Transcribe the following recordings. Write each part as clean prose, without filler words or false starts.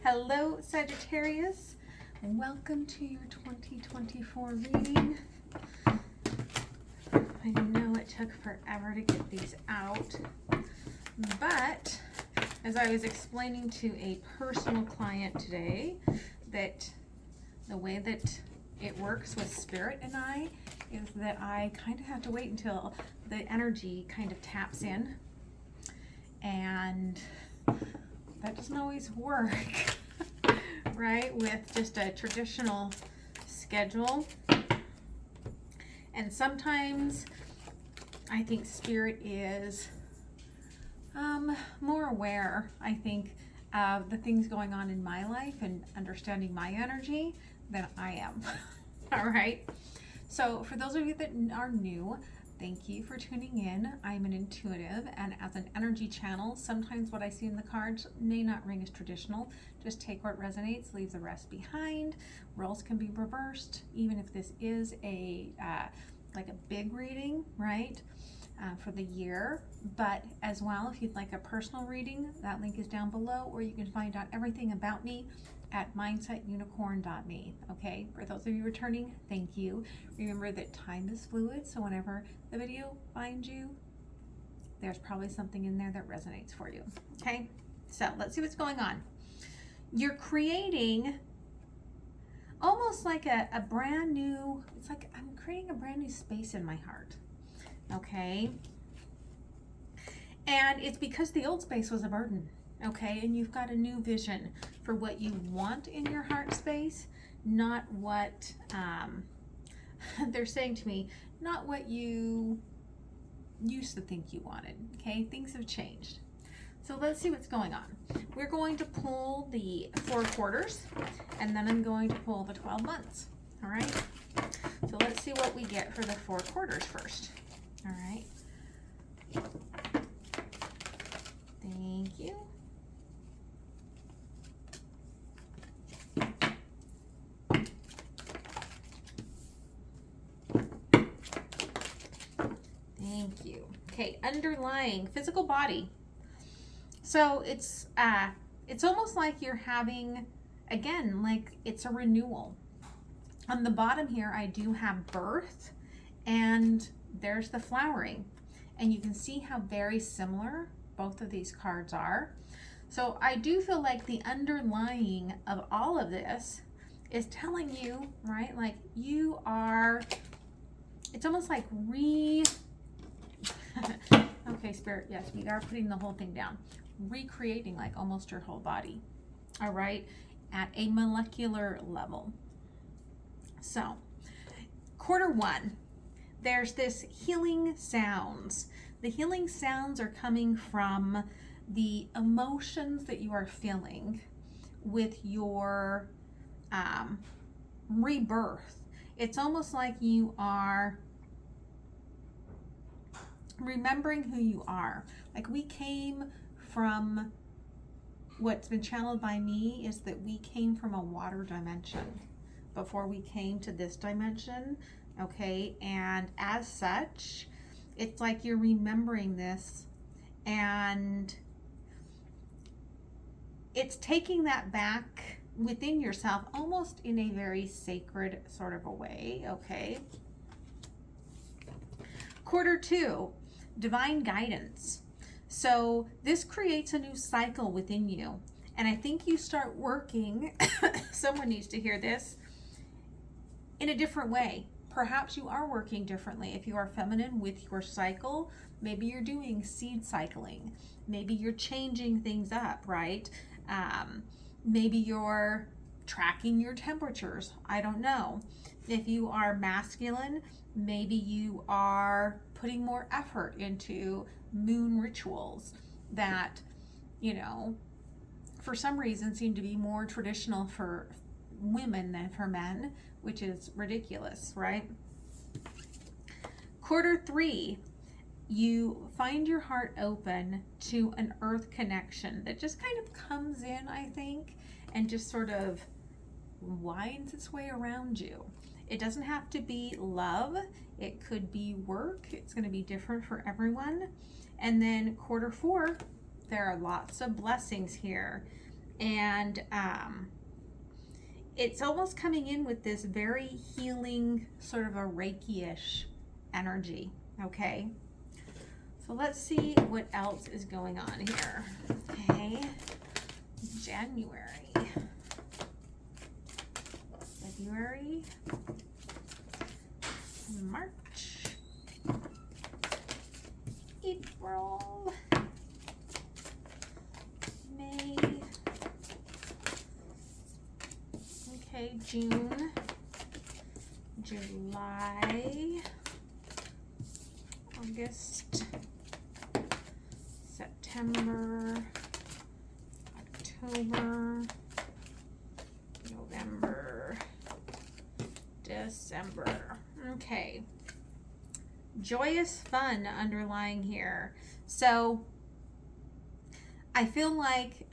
Hello, Sagittarius. Welcome to your 2024 reading. I know it took forever to get these out, but as I was explaining to a personal client today, that the way that it works with Spirit and I is that I kind of have to wait until the energy kind of taps in, and that doesn't always work, right, with just a traditional schedule. And sometimes I think Spirit is more aware, I think, of the things going on in my life and understanding my energy than I am. All right. So for those of you that are new, thank you for tuning in. I'm an intuitive, and as an energy channel, sometimes what I see in the cards may not ring as traditional. Just take what resonates, leave the rest behind. Roles can be reversed, even if this is a like a big reading, right, for the year. But as well, if you'd like a personal reading, that link is down below, or you can find out everything about me at MindsetUnicorn.me. Okay, for those of you returning, thank you. Remember that time is fluid, so whenever the video finds you, there's probably something in there that resonates for you. Okay, so let's see what's going on. You're creating almost like a brand new, it's like I'm creating a brand new space in my heart. Okay, and it's because the old space was a burden. Okay, and you've got a new vision for what you want in your heart space, not what they're saying to me, not what you used to think you wanted. Okay, things have changed. So let's see what's going on. We're going to pull the 4 quarters, and then I'm going to pull the 12 months. All right, so let's see what we get for the 4 quarters first. All right, thank you. Thank you. Okay, underlying physical body. So it's almost like you're having, again, like it's a renewal. On the bottom here, I do have birth, and there's the flowering, and you can see how very similar both of these cards are. So I do feel like the underlying of all of this is telling you, right, like you are, it's almost like okay, Spirit, yes, we are putting the whole thing down. Recreating like almost your whole body, all right, at a molecular level. So, quarter 1, there's this healing sounds. The healing sounds are coming from the emotions that you are feeling with your rebirth. It's almost like you are remembering who you are. Like we came from, what's been channeled by me is that we came from a water dimension before we came to this dimension. Okay, and as such, it's like you're remembering this, and it's taking that back within yourself, almost in a very sacred sort of a way. Okay, quarter 2, divine guidance. So this creates a new cycle within you, and I think you start working someone needs to hear this, in a different way. Perhaps you are working differently. If you are feminine with your cycle, maybe you're doing seed cycling, maybe you're changing things up, right? Maybe you're tracking your temperatures. I don't know. If you are masculine, maybe you are putting more effort into moon rituals that, you know, for some reason seem to be more traditional for women than for men, which is ridiculous, right? Quarter 3, you find your heart open to an earth connection that just kind of comes in, I think, and just sort of winds its way around you. It doesn't have to be love. It could be work. It's going to be different for everyone. And then quarter 4, there are lots of blessings here. And it's almost coming in with this very healing, sort of a Reiki-ish energy, okay? So let's see what else is going on here. Okay, January, February, March, April, May, okay, June, July, August, September, October, November, December. Okay. Joyous fun underlying here. So I feel like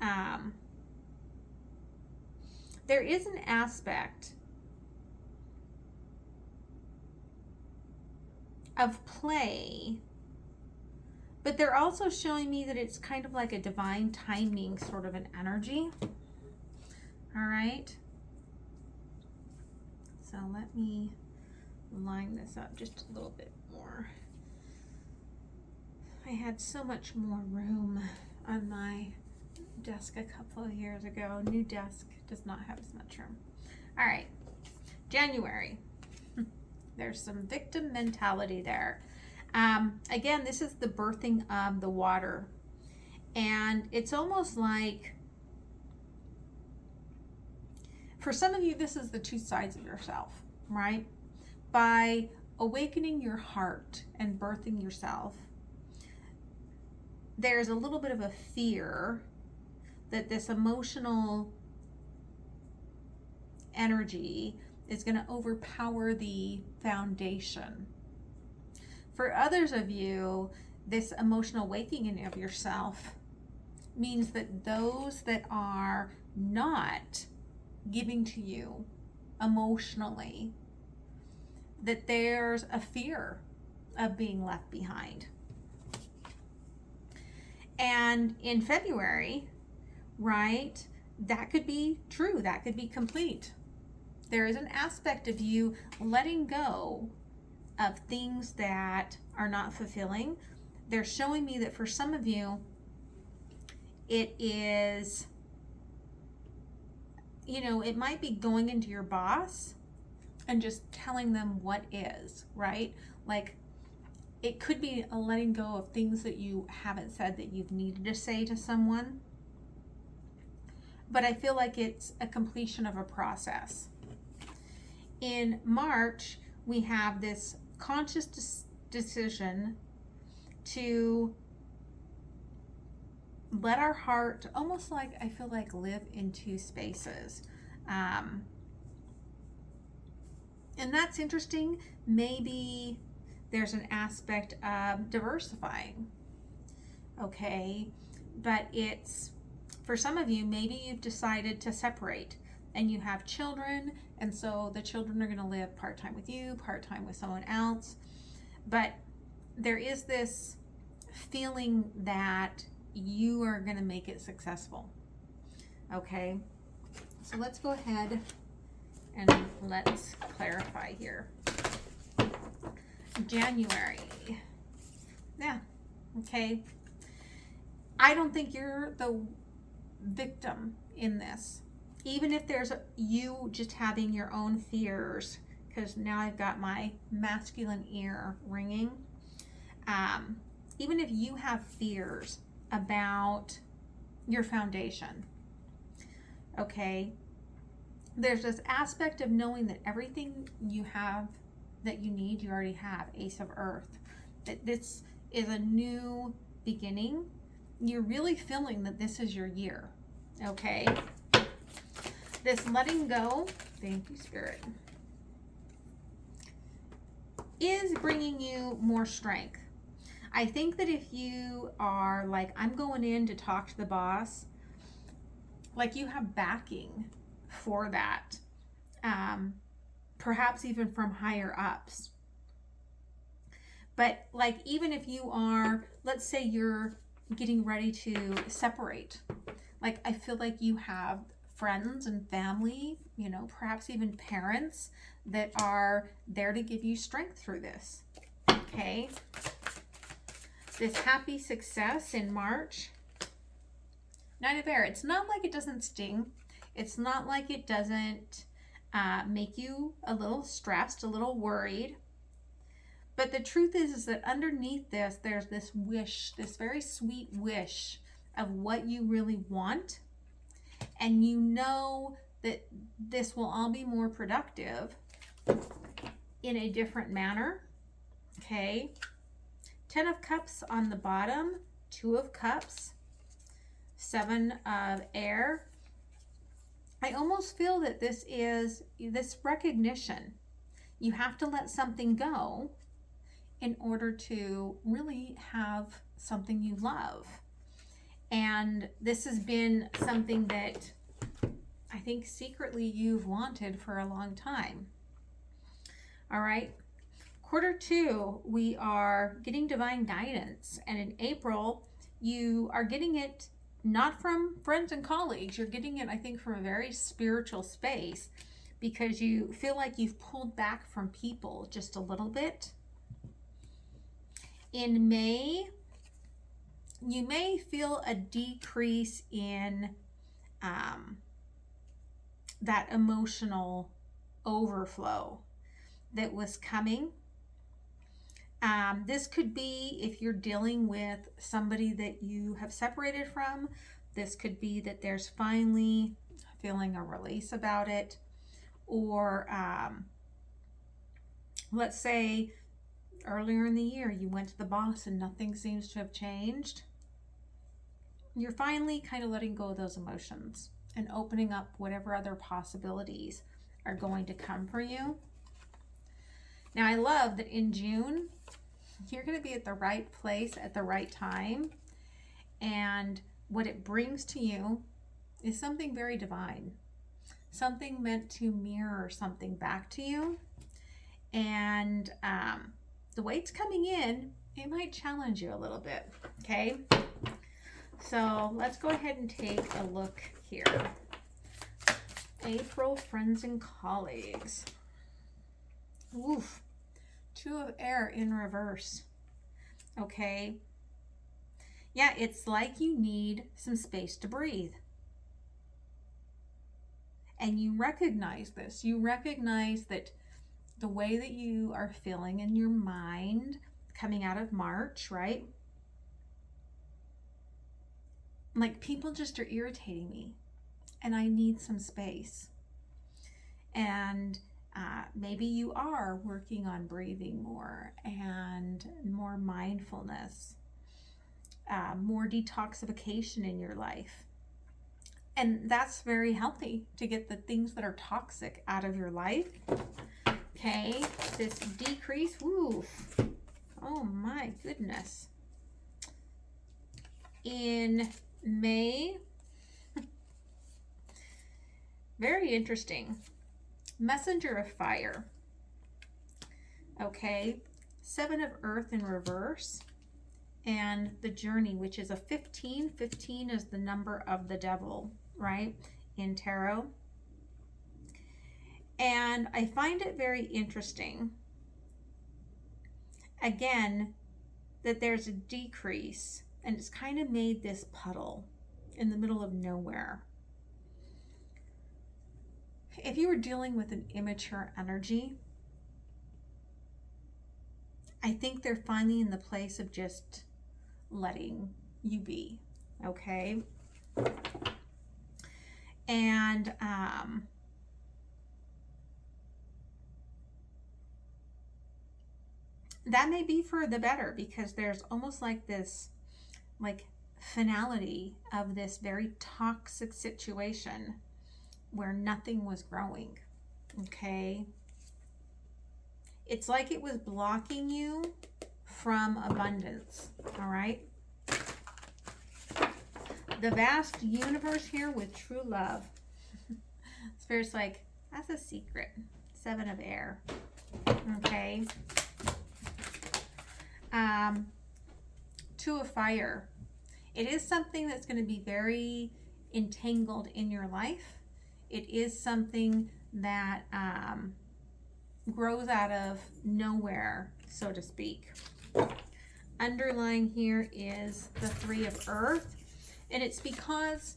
there is an aspect of play, but they're also showing me that it's kind of like a divine timing sort of an energy. All right. So let me line this up just a little bit more. I had so much more room on my desk a couple of years ago. New desk does not have as much room. All right, January. There's some victim mentality there. Again, this is the birthing of the water. And it's almost like, for some of you, this is the two sides of yourself, right? By awakening your heart and birthing yourself, there's a little bit of a fear that this emotional energy is going to overpower the foundation. For others of you, this emotional awakening of yourself means that those that are not giving to you emotionally, that there's a fear of being left behind. And in February, right, that could be true, that could be complete. There is an aspect of you letting go of things that are not fulfilling. They're showing me that for some of you, it is, you know, it might be going into your boss and just telling them what is, right? Like, it could be a letting go of things that you haven't said that you've needed to say to someone. But I feel like it's a completion of a process. In March, we have this conscious decision to let our heart, almost like, I feel like, live in two spaces. And that's interesting. Maybe there's an aspect of diversifying, okay? But it's, for some of you, maybe you've decided to separate and you have children, and so the children are going to live part-time with you, part-time with someone else. But there is this feeling that you are going to make it successful, okay? So let's go ahead and let's clarify here. January. Yeah, okay. I don't think you're the victim in this. Even if there's you just having your own fears, because now I've got my masculine ear ringing. Even if you have fears about your foundation, okay, there's this aspect of knowing that everything you have that you need, you already have. Ace of Earth. That this is a new beginning. You're really feeling that this is your year, okay? This letting go, thank you, Spirit, is bringing you more strength. I think that if you are like, I'm going in to talk to the boss, like, you have backing for that, perhaps even from higher ups. But like, even if you are, let's say you're getting ready to separate, Like, I feel like you have friends and family, you know, perhaps even parents that are there to give you strength through this. Okay. This happy success in March. Knight of Air. It's not like it doesn't sting. It's not like it doesn't make you a little stressed, a little worried. But the truth is that underneath this, there's this wish, this very sweet wish of what you really want. And you know that this will all be more productive in a different manner. Okay. 10 of Cups on the bottom, 2 of Cups, 7 of Air. I almost feel that this is this recognition. You have to let something go in order to really have something you love. And this has been something that I think secretly you've wanted for a long time. All right. Quarter 2, we are getting divine guidance. And in April, you are getting it not from friends and colleagues. You're getting it, I think, from a very spiritual space, because you feel like you've pulled back from people just a little bit. In May, you may feel a decrease in that emotional overflow that was coming. This could be if you're dealing with somebody that you have separated from. This could be that there's finally feeling a release about it. Or let's say earlier in the year you went to the boss and nothing seems to have changed. You're finally kind of letting go of those emotions and opening up whatever other possibilities are going to come for you. Now, I love that in June, you're going to be at the right place at the right time. And what it brings to you is something very divine, something meant to mirror something back to you. And the way it's coming in, it might challenge you a little bit. Okay. So let's go ahead and take a look here. April, friends and colleagues. Oof. 2 of Air in reverse. Okay. Yeah, it's like you need some space to breathe. And you recognize this. You recognize that the way that you are feeling in your mind coming out of March, right? Like, people just are irritating me and I need some space. And maybe you are working on breathing more and more mindfulness, more detoxification in your life. And that's very healthy to get the things that are toxic out of your life. Okay, this decrease, oof, oh my goodness. In May, very interesting. Messenger of Fire. Okay, 7 of Earth in reverse. And the Journey, which is a 15. 15 is the number of the devil, right, in tarot. And I find it very interesting, again, that there's a decrease. And it's kind of made this puddle in the middle of nowhere. If you were dealing with an immature energy, I think they're finally in the place of just letting you be, okay? And that may be for the better, because there's almost like this finality of this very toxic situation where nothing was growing. Okay, it's like it was blocking you from abundance. All right, the vast universe here with true love. Spirit's like, that's a secret. 7 of Air. Okay, 2 of Fire. It is something that's going to be very entangled in your life. It is something that grows out of nowhere, so to speak. Underlying here is the Three of Earth, and it's because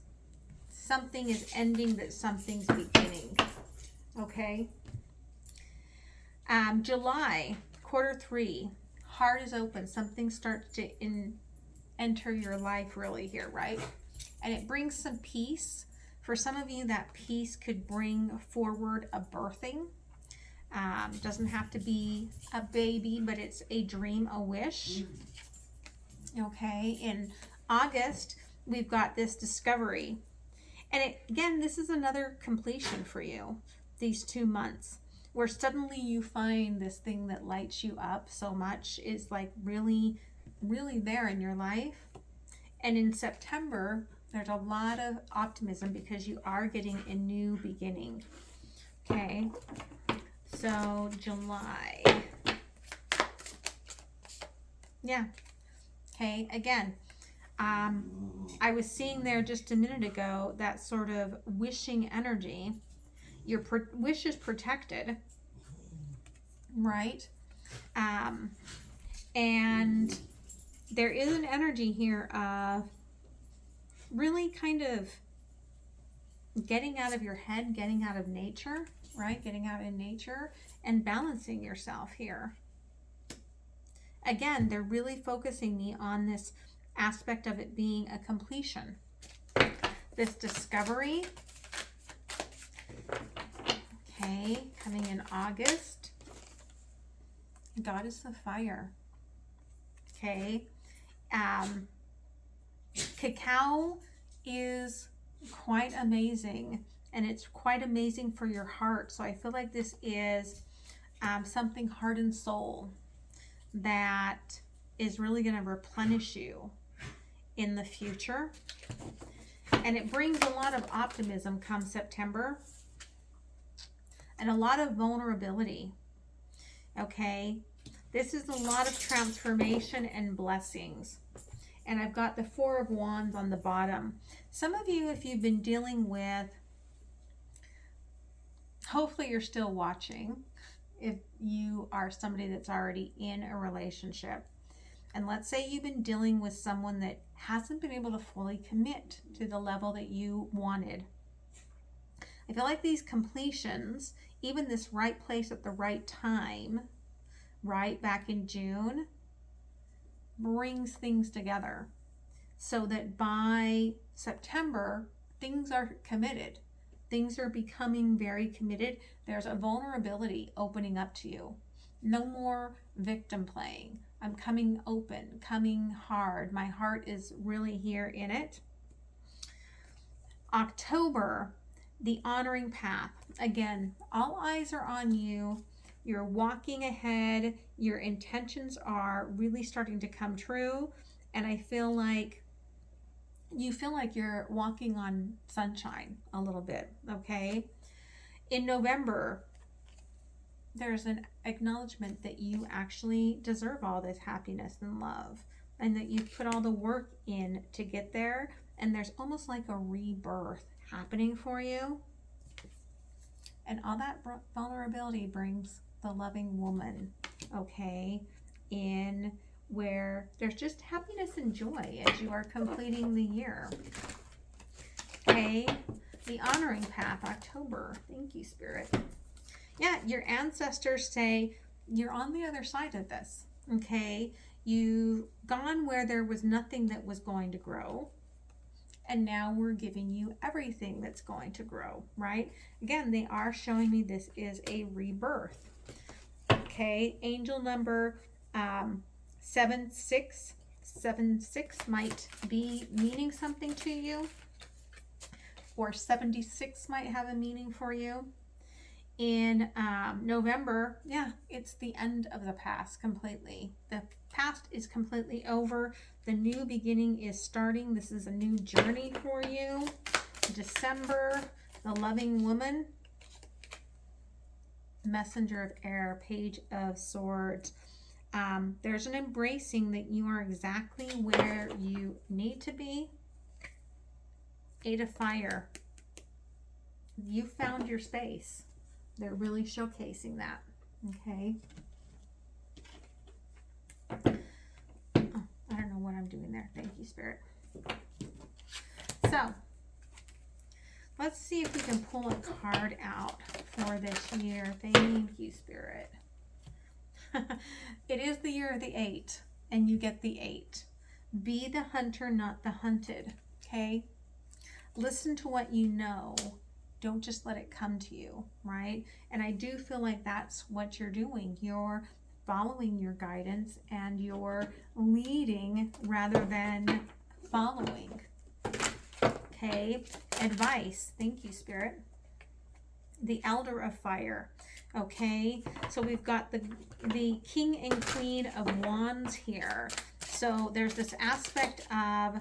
something is ending that something's beginning. Okay. July, quarter 3, heart is open. Something starts to enter your life really here, right? And it brings some peace. For some of you, that peace could bring forward a birthing. Doesn't have to be a baby, but it's a dream, a wish. Okay, in August, we've got this discovery. And again, this is another completion for you, these 2 months, where suddenly you find this thing that lights you up so much is like really, really there in your life. And in September, there's a lot of optimism because you are getting a new beginning. Okay, so July. Yeah. Okay, again, I was seeing there just a minute ago that sort of wishing energy. Your wish is protected, right? And there is an energy here of really kind of getting out of your head, getting out of nature, right? Getting out in nature and balancing yourself here. Again, they're really focusing me on this aspect of it being a completion. This discovery. Okay, coming in August. Goddess of Fire. Okay. Cacao is quite amazing, and it's quite amazing for your heart. So I feel like this is something heart and soul that is really going to replenish you in the future. And it brings a lot of optimism come September and a lot of vulnerability. Okay, this is a lot of transformation and blessings. And I've got the Four of Wands on the bottom. Some of you, if you've been dealing with, hopefully you're still watching, if you are somebody that's already in a relationship. And let's say you've been dealing with someone that hasn't been able to fully commit to the level that you wanted. I feel like these completions, even this right place at the right time, right back in June, brings things together so that by September, things are committed. Things are becoming very committed. There's a vulnerability opening up to you. No more victim playing. I'm coming open, coming hard. My heart is really here in it. October, the honoring path. Again, all eyes are on you. You're walking ahead. Your intentions are really starting to come true. And I feel like you feel like you're walking on sunshine a little bit, okay? In November, there's an acknowledgement that you actually deserve all this happiness and love, and that you've put all the work in to get there, and there's almost like a rebirth happening for you. And all that vulnerability brings the loving woman, okay, in where there's just happiness and joy as you are completing the year. Okay, the honoring path, October. Thank you, Spirit. Yeah, your ancestors say you're on the other side of this, okay? You've gone where there was nothing that was going to grow, and now we're giving you everything that's going to grow, right? Again, they are showing me this is a rebirth. Okay, angel number 7676 might be meaning something to you, or 76 might have a meaning for you. In November, yeah, it's the end of the past completely. The past is completely over. The new beginning is starting. This is a new journey for you. December, the loving woman. Messenger of air, Page of Swords. There's an embracing that you are exactly where you need to be. Eight of Fire. You found your space. They're really showcasing that. Okay. Oh, I don't know what I'm doing there. Thank you, Spirit. So, let's see if we can pull a card out for this year. Thank you, Spirit. It is the year of the 8, and you get the 8. Be the hunter, not the hunted. Okay? Listen to what you know. Don't just let it come to you, right? And I do feel like that's what you're doing. You're following your guidance and you're leading rather than following. Okay? Advice. Thank you, Spirit. The Elder of Fire. Okay? So we've got the King and Queen of Wands here. So there's this aspect of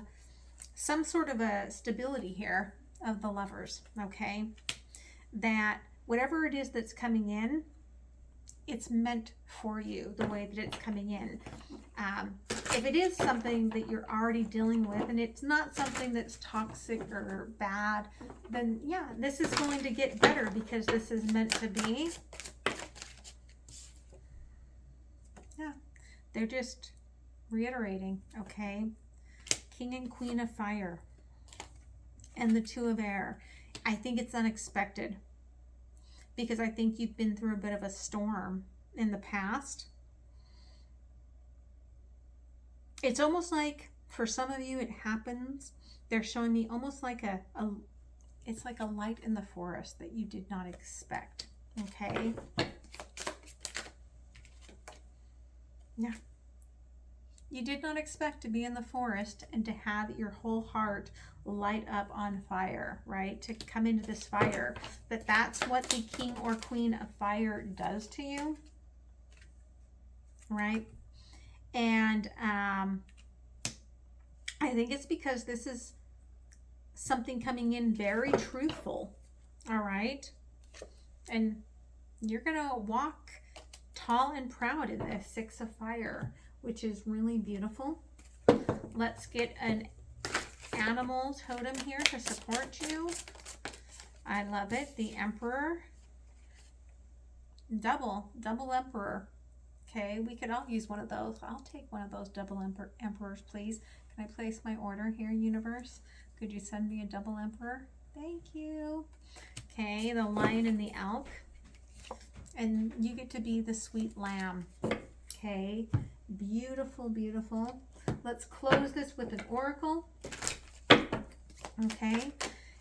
some sort of a stability here of the Lovers, okay? That whatever it is that's coming in, it's meant for you the way that it's coming in. If it is something that you're already dealing with and it's not something that's toxic or bad, then yeah, this is going to get better because this is meant to be. Yeah, they're just reiterating, okay? King and Queen of Fire and the Two of Air. I think it's unexpected because I think you've been through a bit of a storm in the past. It's almost like for some of you it happens. They're showing me almost like it's like a light in the forest that you did not expect. Okay? Yeah. You did not expect to be in the forest and to have your whole heart light up on fire, right? To come into this fire. But that's what the King or Queen of Fire does to you, right? And I think it's because this is something coming in very truthful, all right? And you're going to walk tall and proud in this Six of Fire, which is really beautiful. Let's get an animal totem here to support you. I love it. The Emperor. Double Emperor. Okay, we could all use one of those. I'll take one of those double emperors, please. Can I place my order here, universe? Could you send me a double emperor? Thank you. Okay, the Lion and the Elk. And you get to be the sweet lamb. Okay, beautiful, beautiful. Let's close this with an oracle. Okay,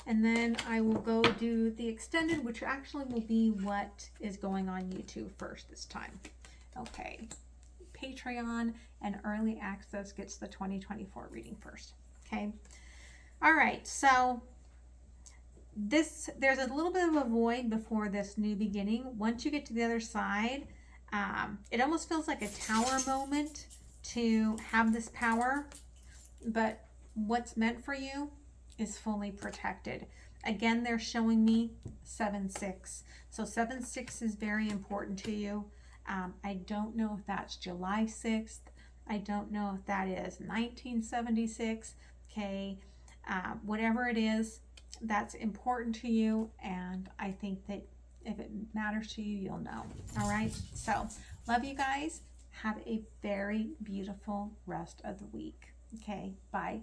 and then I will go do the extended, which actually will be what is going on YouTube first this time. Okay, Patreon and early access gets the 2024 reading first. Okay, all right, so there's a little bit of a void before this new beginning. Once you get to the other side, it almost feels like a tower moment to have this power, but what's meant for you is fully protected. Again, they're showing me 7-6. So 7-6 is very important to you. I don't know if that's July 6th. I don't know if that is 1976. Okay, whatever it is, that's important to you. And I think that if it matters to you, you'll know. All right. So love you guys. Have a very beautiful rest of the week. Okay. Bye.